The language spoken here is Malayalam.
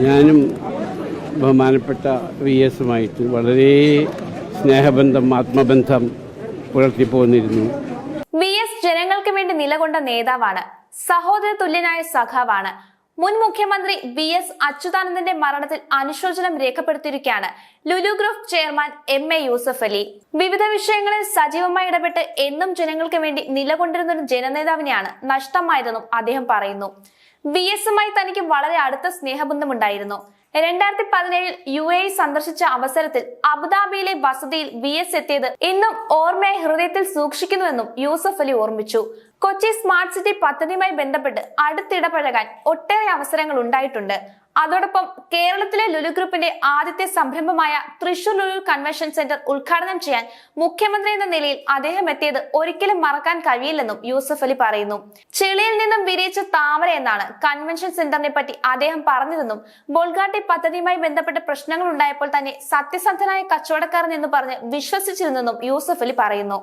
ഞാനും ബഹുമാനപ്പെട്ട VSമായിട്ട് വളരെ സ്നേഹബന്ധം, ആത്മബന്ധം പുലർത്തിപ്പോന്നിരുന്നു. VS ജനങ്ങൾക്ക് വേണ്ടി നിലകൊണ്ട നേതാവാണ്, സഹോദര തുല്യനായ സഖാവാണ്. മുൻ മുഖ്യമന്ത്രി VS അച്യുതാനന്ദന്റെ മരണത്തിൽ അനുശോചനം രേഖപ്പെടുത്തിയിരിക്കുകയാണ് Lulu group chairman MA Yusuf Ali. വിവിധ വിഷയങ്ങളിൽ സജീവമായി ഇടപെട്ട് എന്നും ജനങ്ങൾക്ക് വേണ്ടി നിലകൊണ്ടിരുന്ന ഒരു ജനനേതാവിനെയാണ് നഷ്ടമായതെന്നും അദ്ദേഹം പറയുന്നു. VSമായി തനിക്ക് വളരെ അടുത്ത സ്നേഹബന്ധമുണ്ടായിരുന്നു. 2017 UAE സന്ദർശിച്ച അവസരത്തിൽ അബുദാബിയിലെ വസതിയിൽ VS എത്തിയത് ഇന്നും ഓർമ്മയായി ഹൃദയത്തിൽ സൂക്ഷിക്കുന്നുവെന്നും യൂസഫ് അലി ഓർമ്മിച്ചു. കൊച്ചി സ്മാർട്ട് സിറ്റി പദ്ധതിയുമായി ബന്ധപ്പെട്ട് അടുത്തിടപഴകാൻ ഒട്ടേറെ അവസരങ്ങൾ ഉണ്ടായിട്ടുണ്ട്. അതോടൊപ്പം കേരളത്തിലെ ലുലു ഗ്രൂപ്പിന്റെ ആദ്യത്തെ സംരംഭമായ തൃശൂർ ലുലു കൺവെൻഷൻ സെന്റർ ഉദ്ഘാടനം ചെയ്യാൻ മുഖ്യമന്ത്രി എന്ന നിലയിൽ അദ്ദേഹം എത്തിയത് ഒരിക്കലും മറക്കാൻ കഴിയില്ലെന്നും യൂസഫ് അലി പറയുന്നു. ചെളിയിൽ നിന്നും വിരിയിച്ച താമര എന്നാണ് കൺവെൻഷൻ സെന്ററിനെ പറ്റി അദ്ദേഹം പറഞ്ഞതെന്നും ബോൾഗാട്ടി പദ്ധതിയുമായി ബന്ധപ്പെട്ട പ്രശ്നങ്ങൾ ഉണ്ടായപ്പോൾ തന്നെ സത്യസന്ധനായ കച്ചവടക്കാരൻ എന്ന് പറഞ്ഞ് വിശ്വസിച്ചിരുന്നെന്നും യൂസഫ് അലി പറയുന്നു.